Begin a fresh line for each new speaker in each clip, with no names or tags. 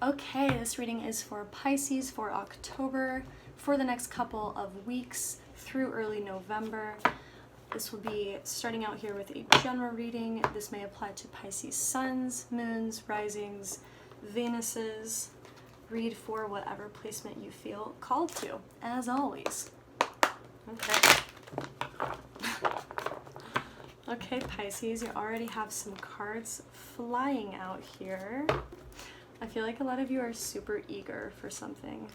Okay, this reading is for Pisces for October, for the next couple of weeks through early November. This will be starting out here with a general reading. This may apply to Pisces suns, moons, risings, Venuses. Read for whatever placement you feel called to, as always. Okay. Okay, Pisces, you already have some cards flying out here. I feel like a lot of you are super eager for something.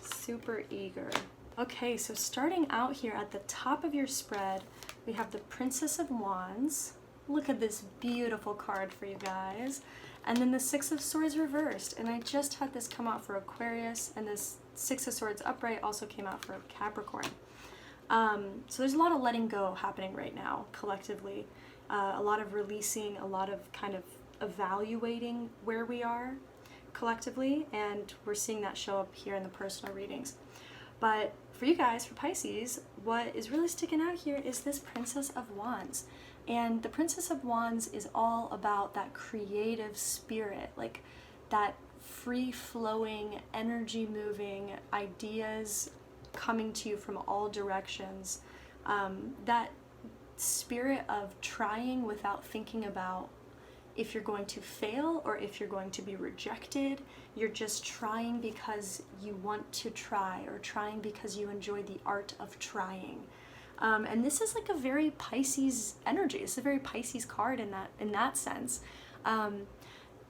Super eager. Okay, so starting out here at the top of your spread, we have the Princess of Wands. Look at this beautiful card for you guys. And then the Six of Swords reversed. And I just had this come out for Aquarius, and this Six of Swords upright also came out for Capricorn. So there's a lot of letting go happening right now, collectively. A lot of releasing, a lot of kind of evaluating where we are collectively, and we're seeing that show up here in the personal readings. But for you guys, for Pisces, what is really sticking out here is this Princess of Wands. And the Princess of Wands is all about that creative spirit, like that free-flowing, energy-moving ideas coming to you from all directions. That spirit of trying without thinking about if you're going to fail or if you're going to be rejected. You're just trying because you want to try, or trying because you enjoy the art of trying. And this is like a very Pisces energy. It's a very Pisces card in that sense.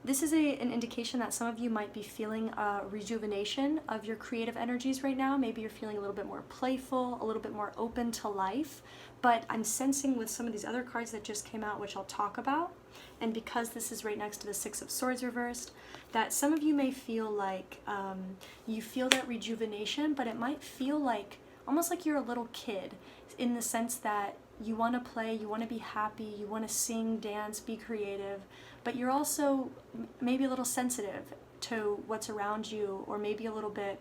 This is an indication that some of you might be feeling a rejuvenation of your creative energies right now. Maybe you're feeling a little bit more playful, a little bit more open to life. But I'm sensing with some of these other cards that just came out, which I'll talk about, and because this is right next to the Six of Swords reversed, that some of you may feel like you feel that rejuvenation, but it might feel like almost like you're a little kid, in the sense that you want to play, you want to be happy, you want to sing, dance, be creative, but you're also maybe a little sensitive to what's around you, or maybe a little bit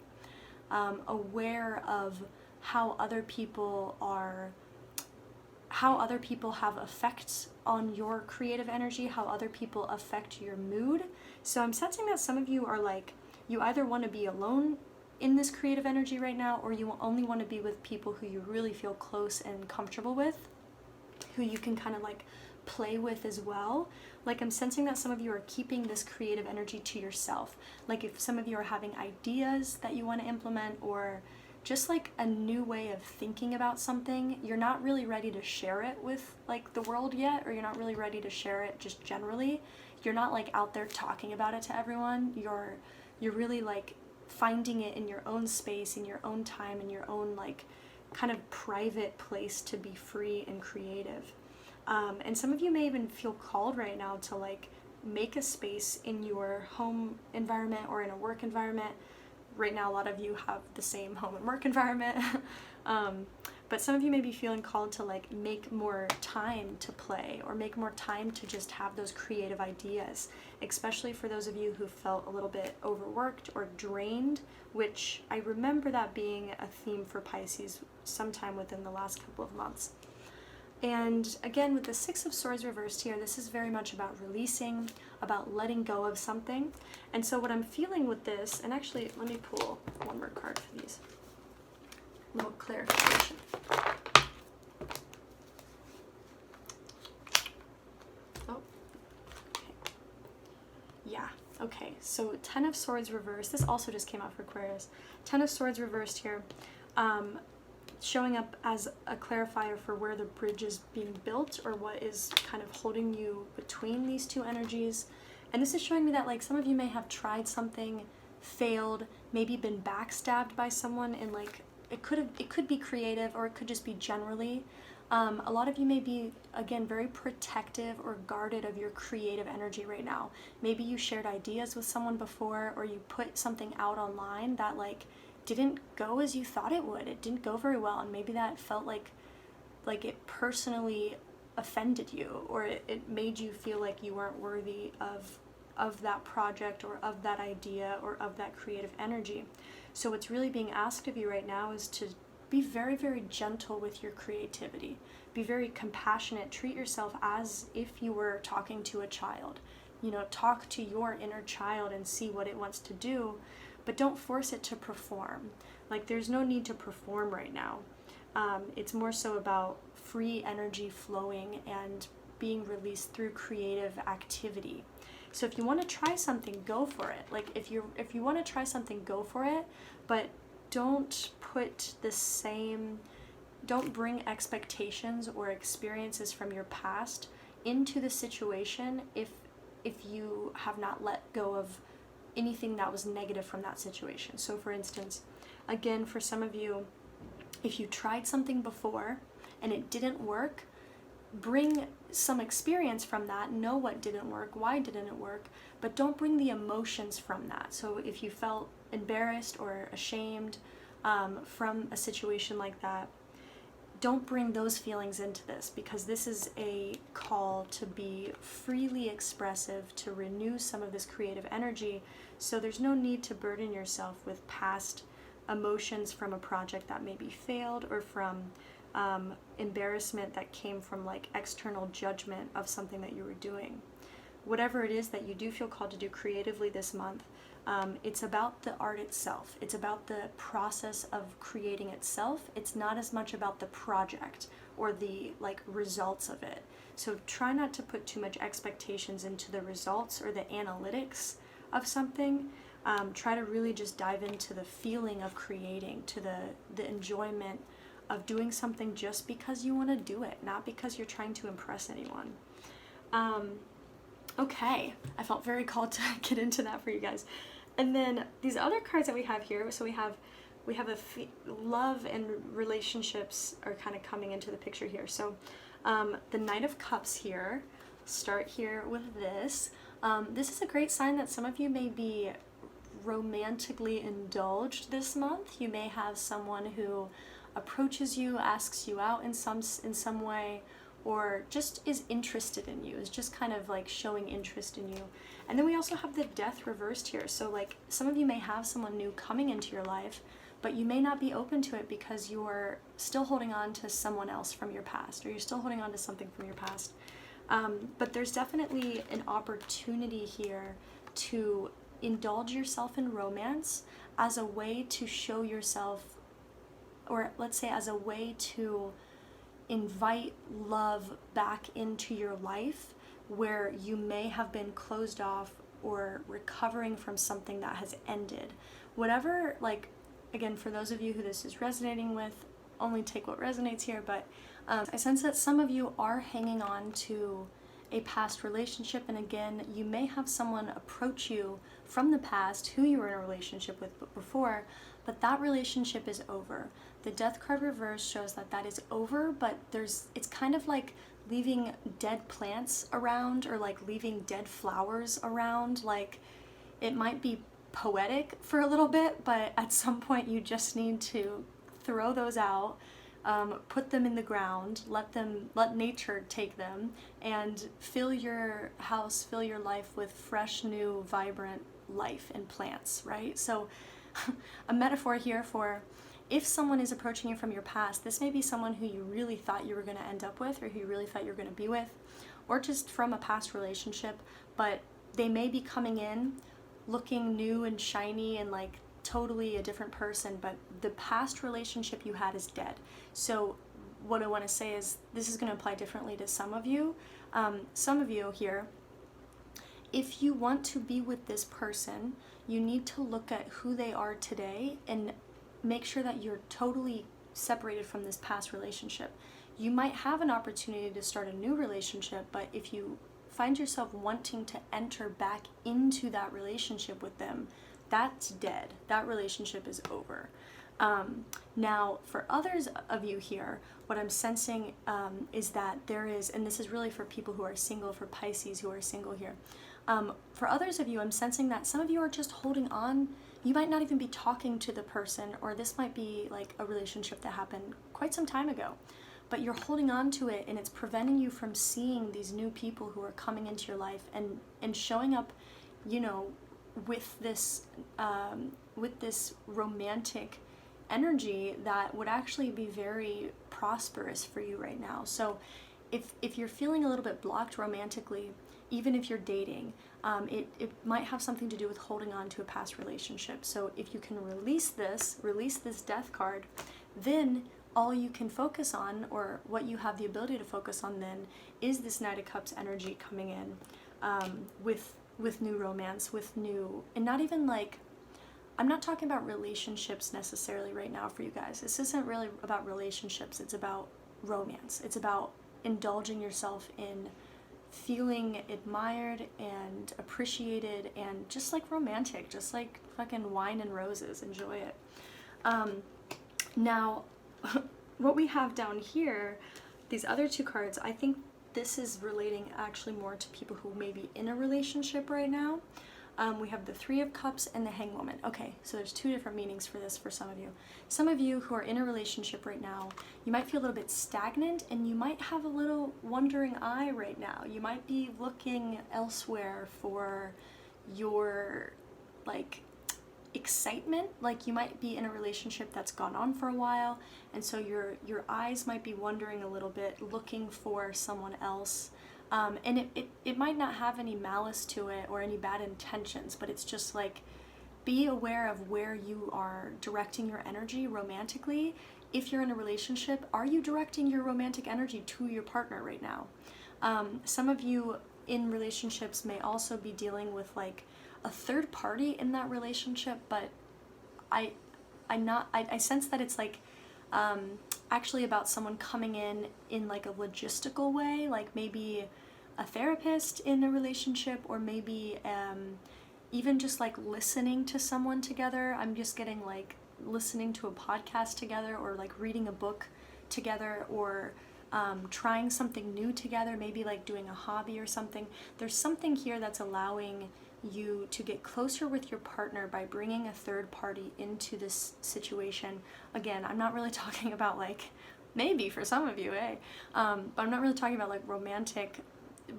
aware of how other people have effects on your creative energy, how other people affect your mood. So I'm sensing that some of you are like, you either want to be alone in this creative energy right now, or you only want to be with people who you really feel close and comfortable with, who you can kind of like play with as well. Like, I'm sensing that some of you are keeping this creative energy to yourself. Like, if some of you are having ideas that you want to implement, or just like a new way of thinking about something, you're not really ready to share it with like the world yet, or you're not really ready to share it just generally. You're not like out there talking about it to everyone. You're really like finding it in your own space, in your own time, in your own like kind of private place to be free and creative. And some of you may even feel called right now to like make a space in your home environment or in a work environment. Right now, a lot of you have the same home and work environment. But some of you may be feeling called to like make more time to play, or make more time to just have those creative ideas, especially for those of you who felt a little bit overworked or drained, which I remember that being a theme for Pisces sometime within the last couple of months. And again, with the Six of Swords reversed here, this is very much about releasing, about letting go of something. And so what I'm feeling with this, and actually let me pull one more card for these. A little clarification. Oh, okay. Yeah, okay, so Ten of Swords reversed. This also just came out for Aquarius. Ten of Swords reversed here. Showing up as a clarifier for where the bridge is being built, or what is kind of holding you between these two energies. And this is showing me that like some of you may have tried something, failed, maybe been backstabbed by someone, and like it could be creative, or it could just be generally. A lot of you may be, again, very protective or guarded of your creative energy right now. Maybe you shared ideas with someone before, or you put something out online that like didn't go as you thought it would. It didn't go very well, and maybe that felt like it personally offended you, or it made you feel like you weren't worthy of that project, or of that idea, or of that creative energy. So what's really being asked of you right now is to be very, very gentle with your creativity. Be very compassionate. Treat yourself as if you were talking to a child. you know, talk to your inner child and see what it wants to do, but don't force it to perform. Like, there's no need to perform right now. It's more so about free energy flowing and being released through creative activity. So if you want to try something, go for it. Like, if you want to try something, go for it, but don't bring expectations or experiences from your past into the situation if you have not let go of anything that was negative from that situation. So for instance, again, for some of you, if you tried something before and it didn't work, bring some experience from that, know what didn't work, why didn't it work, but don't bring the emotions from that. So if you felt embarrassed or ashamed from a situation like that, don't bring those feelings into this, because this is a call to be freely expressive, to renew some of this creative energy. So there's no need to burden yourself with past emotions from a project that maybe failed, or from embarrassment that came from like external judgment of something that you were doing. Whatever it is that you do feel called to do creatively this month, it's about the art itself. It's about the process of creating itself. It's not as much about the project or the like results of it. So try not to put too much expectations into the results or the analytics of something. Try to really just dive into the feeling of creating, to the enjoyment of doing something just because you want to do it, not because you're trying to impress anyone. Okay, I felt very called to get into that for you guys. And then these other cards that we have here, so we have love and relationships are kind of coming into the picture here. So the Knight of Cups here, start here with this. This is a great sign that some of you may be romantically indulged this month. You may have someone who approaches you, asks you out in some way, or just is interested in you, is just kind of like showing interest in you. And then we also have the Death reversed here. So like some of you may have someone new coming into your life, but you may not be open to it because you're still holding on to someone else from your past, or you're still holding on to something from your past. But there's definitely an opportunity here to indulge yourself in romance as a way to show yourself, or let's say as a way to invite love back into your life where you may have been closed off or recovering from something that has ended. Whatever, like, again, for those of you who this is resonating with, only take what resonates here, but I sense that some of you are hanging on to a past relationship, and again, you may have someone approach you from the past who you were in a relationship with before, but that relationship is over. The Death card reverse shows that that is over, but it's kind of like leaving dead plants around, or like leaving dead flowers around. Like, it might be poetic for a little bit, but at some point you just need to throw those out, put them in the ground, let nature take them, and fill your house, fill your life with fresh, new, vibrant life and plants, right? So a metaphor here for if someone is approaching you from your past, this may be someone who you really thought you were going to end up with, or who you really thought you were going to be with, or just from a past relationship, but they may be coming in looking new and shiny and like totally a different person, but the past relationship you had is dead. So what I want to say is this is going to apply differently to some of you. Some of you here, if you want to be with this person, you need to look at who they are today and make sure that you're totally separated from this past relationship. You might have an opportunity to start a new relationship, but if you find yourself wanting to enter back into that relationship with them, that's dead. That relationship is over. Now, for others of you here, what I'm sensing is that there is, and this is really for people who are single, for Pisces who are single here. For others of you, I'm sensing that some of you are just holding on. You might not even be talking to the person, or this might be like a relationship that happened quite some time ago, but you're holding on to it, and it's preventing you from seeing these new people who are coming into your life and showing up, you know, with this romantic energy that would actually be very prosperous for you right now. So if you're feeling a little bit blocked romantically, even if you're dating, it might have something to do with holding on to a past relationship. So if you can release this death card, then all you can focus on, or what you have the ability to focus on then, is this Knight of Cups energy coming in, with new romance, with new, and not even like, I'm not talking about relationships necessarily right now for you guys. This isn't really about relationships. It's about romance. It's about indulging yourself in feeling admired and appreciated and just like romantic, just like fucking wine and roses. Enjoy it. Now, what we have down here, these other two cards, I think this is relating actually more to people who may be in a relationship right now. We have the Three of Cups and the Hanged Woman. Okay, so there's two different meanings for this for some of you. Some of you who are in a relationship right now, you might feel a little bit stagnant, and you might have a little wandering eye right now. You might be looking elsewhere for your, like, excitement. Like, you might be in a relationship that's gone on for a while, and so your eyes might be wandering a little bit, looking for someone else. And it might not have any malice to it or any bad intentions, but it's just like, be aware of where you are directing your energy romantically. If you're in a relationship, are you directing your romantic energy to your partner right now? Some of you in relationships may also be dealing with like a third party in that relationship, but I sense that it's like, actually about someone coming in like a logistical way, like maybe a therapist in a relationship, or maybe even just like listening to someone together. I'm just getting like listening to a podcast together, or like reading a book together, or trying something new together, maybe like doing a hobby or something. There's something here that's allowing you to get closer with your partner by bringing a third party into this situation. Again, I'm not really talking about like, maybe for some of you, but I'm not really talking about like romantic,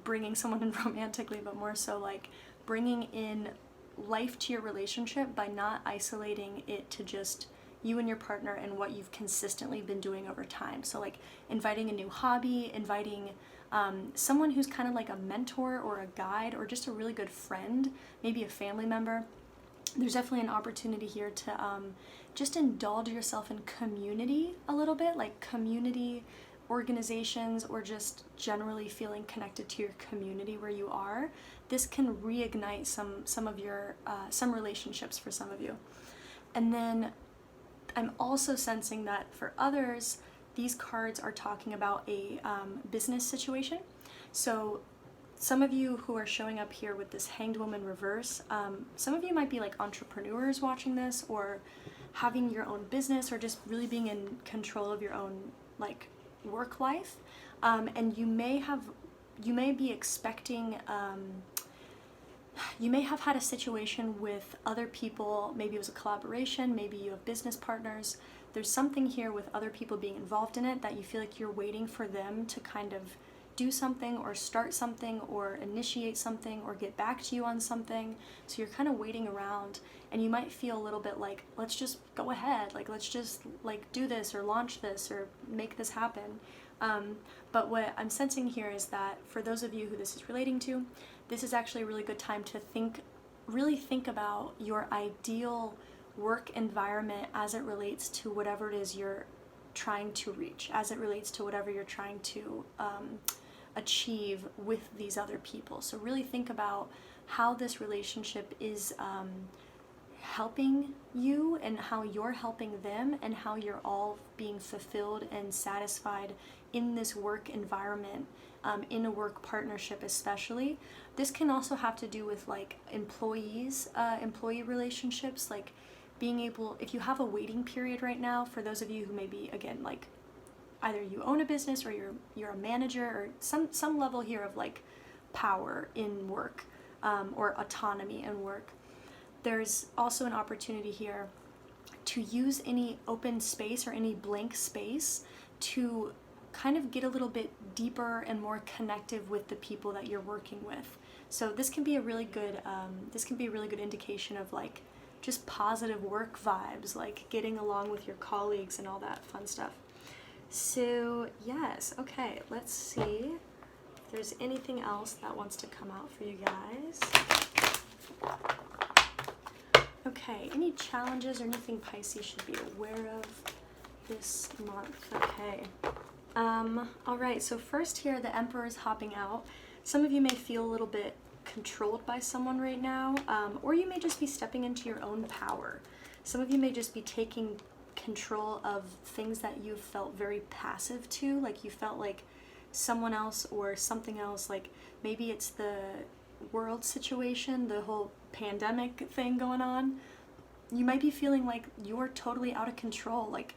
bringing someone in romantically, but more so like bringing in life to your relationship by not isolating it to just you and your partner and what you've consistently been doing over time. So like inviting a new hobby, inviting someone who's kind of like a mentor or a guide, or just a really good friend, maybe a family member. There's definitely an opportunity here to just indulge yourself in community a little bit, like community organizations, or just generally feeling connected to your community where you are. This can reignite some of your some relationships for some of you. And then I'm also sensing that for others, these cards are talking about a business situation. So some of you who are showing up here with this Hanged Woman reverse, some of you might be like entrepreneurs watching this, or having your own business, or just really being in control of your own like work life. And you may be expecting, you may have had a situation with other people. Maybe it was a collaboration, maybe you have business partners. There's something here with other people being involved in it that you feel like you're waiting for them to kind of do something, or start something, or initiate something, or get back to you on something. So you're kind of waiting around, and you might feel a little bit like, let's just go ahead, like let's just like do this, or launch this, or make this happen. But what I'm sensing here is that for those of you who this is relating to, this is actually a really good time to really think about your ideal work environment as it relates to whatever it is you're trying to reach, as it relates to whatever you're trying to achieve with these other people. So really think about how this relationship is helping you, and how you're helping them, and how you're all being fulfilled and satisfied in this work environment, in a work partnership especially. This can also have to do with like employee relationships, like being able, if you have a waiting period right now, for those of you who maybe, again, like either you own a business, or you're a manager, or some level here of like power in work, or autonomy in work. There's also an opportunity here to use any open space or any blank space to kind of get a little bit deeper and more connective with the people that you're working with. So this can be a really good indication of like just positive work vibes, like getting along with your colleagues and all that fun stuff. So yes, okay, let's see if there's anything else that wants to come out for you guys. Okay, any challenges or anything Pisces should be aware of this month? Okay. All right, so first here, the Emperor is hopping out. Some of you may feel a little bit controlled by someone right now, or you may just be stepping into your own power. Some of you may just be taking control of things that you felt very passive to, like you felt like someone else or something else, like maybe it's the world situation, the whole pandemic thing going on. You might be feeling like you're totally out of control, like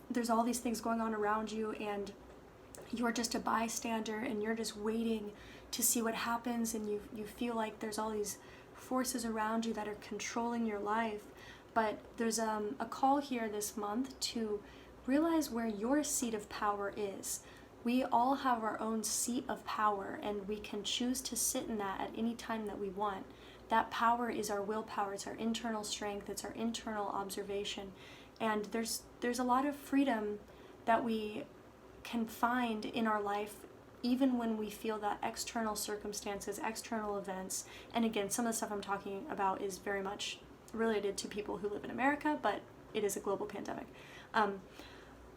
there's all these things going on around you and you're just a bystander and you're just waiting to see what happens, and you feel like there's all these forces around you that are controlling your life. But there's a call here this month to realize where your seat of power is. We all have our own seat of power, and we can choose to sit in that at any time that we want. That power is our willpower, it's our internal strength, it's our internal observation. And there's a lot of freedom that we can find in our life, even when we feel that external circumstances, external events, and again, some of the stuff I'm talking about is very much related to people who live in America, but it is a global pandemic.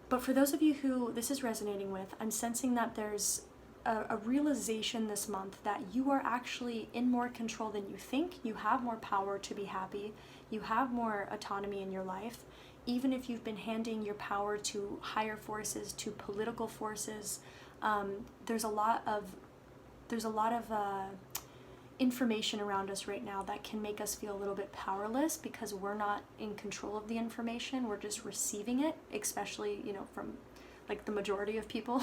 But for those of you who this is resonating with, I'm sensing that there's a realization this month that you are actually in more control than you think. You have more power to be happy. You have more autonomy in your life. Even if you've been handing your power to higher forces, to political forces, there's a lot of information around us right now that can make us feel a little bit powerless because we're not in control of the information. We're just receiving it, especially, from like the majority of people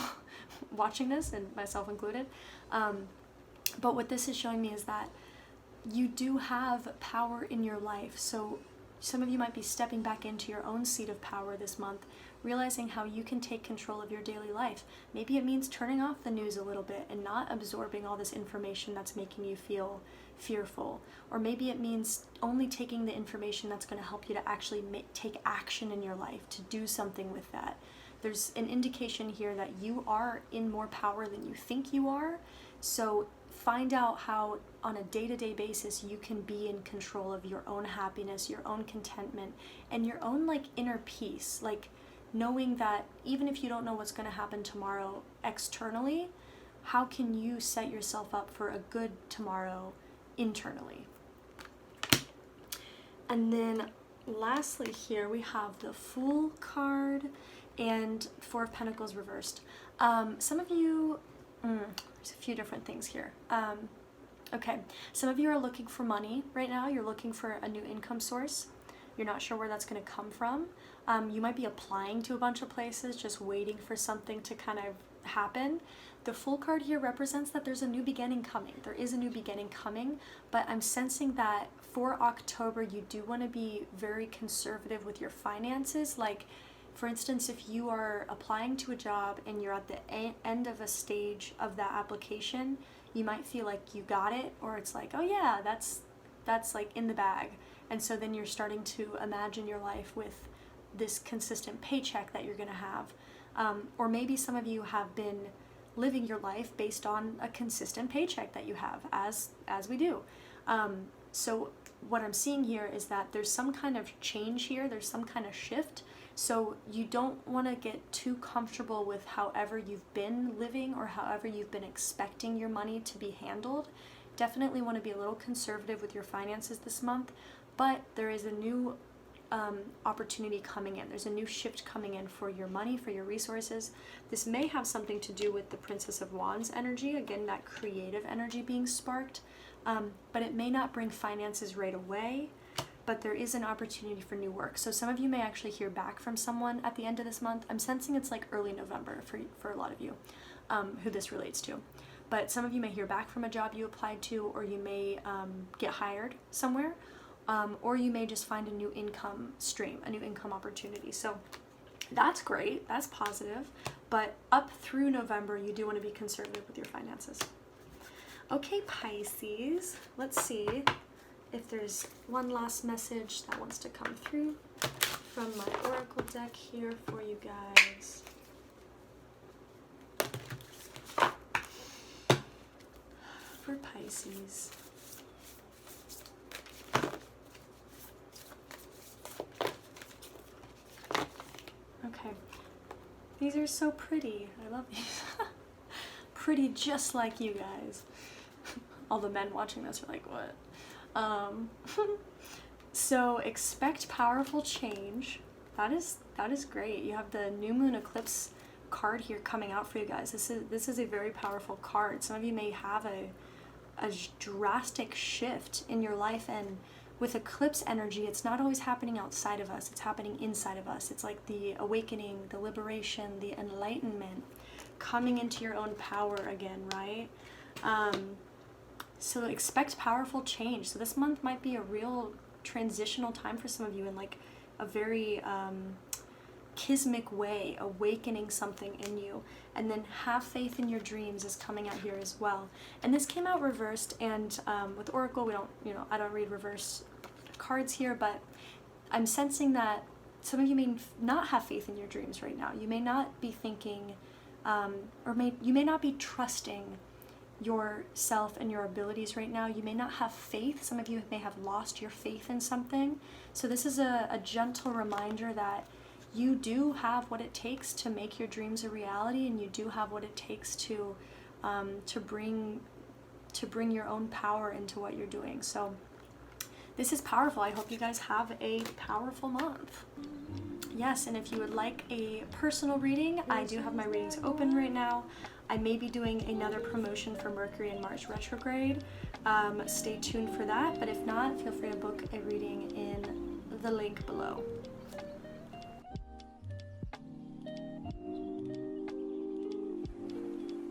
watching this, and myself included. But what this is showing me is that you do have power in your life. So some of you might be stepping back into your own seat of power this month, realizing how you can take control of your daily life. Maybe it means turning off the news a little bit and not absorbing all this information that's making you feel fearful. Or maybe it means only taking the information that's going to help you to actually take action in your life, to do something with that. There's an indication here that you are in more power than you think you are. So find out how on a day-to-day basis you can be in control of your own happiness, your own contentment, and your own inner peace. Like knowing that even if you don't know what's going to happen tomorrow externally, how can you set yourself up for a good tomorrow internally? And then lastly here we have the Fool card and Four of Pentacles reversed. Some of you, there's a few different things here. Okay, some of you are looking for money right now. You're looking for a new income source. You're not sure where that's going to come from. You might be applying to a bunch of places, just waiting for something to kind of happen. The Fool card here represents that there's a new beginning coming. There is a new beginning coming, but I'm sensing that for October, you do want to be very conservative with your finances. Like, for instance, if you are applying to a job and you're at the end of a stage of that application, you might feel like you got it, or it's like, oh yeah, that's like in the bag. And so then you're starting to imagine your life with this consistent paycheck that you're going to have. Or maybe some of you have been living your life based on a consistent paycheck that you have, as we do. So what I'm seeing here is that there's some kind of change here. There's some kind of shift. So you don't want to get too comfortable with however you've been living or however you've been expecting your money to be handled. Definitely want to be a little conservative with your finances this month, but there is a new opportunity coming in. There's a new shift coming in for your money, for your resources. This may have something to do with the Princess of Wands energy, again, that creative energy being sparked, but it may not bring finances right away. But there is an opportunity for new work. So some of you may actually hear back from someone at the end of this month. I'm sensing it's like early November for a lot of you who this relates to. But some of you may hear back from a job you applied to, or you may get hired somewhere, or you may just find a new income stream, a new income opportunity. So that's great, that's positive. But up through November, you do want to be conservative with your finances. Okay, Pisces, let's see if there's one last message that wants to come through from my oracle deck here for you guys. for Pisces. Okay, these are so pretty. I love these. Pretty just like you guys. All the men watching this are like, what? So expect powerful change. That is great. You have the new moon eclipse card here coming out for you guys. This is a very powerful card. Some of you may have a drastic shift in your life, and with eclipse energy, it's not always happening outside of us, it's happening inside of us. It's like the awakening, the liberation, the enlightenment, coming into your own power again, right? So expect powerful change. So this month might be a real transitional time for some of you in like a very kismic way, awakening something in you. And then have faith in your dreams is coming out here as well. And this came out reversed, and with Oracle, we don't, I don't read reverse cards here, but I'm sensing that some of you may not have faith in your dreams right now. You may not be thinking, you may not be trusting yourself and your abilities right now. You may not have faith. Some of you may have lost your faith in something. So this is a gentle reminder that you do have what it takes to make your dreams a reality, and you do have what it takes to bring your own power into what you're doing. So this is powerful. I hope you guys have a powerful month. Yes, and if you would like a personal reading, I do have my readings open right now. I may be doing another promotion for Mercury and Mars retrograde. Stay tuned for that, but if not, feel free to book a reading in the link below.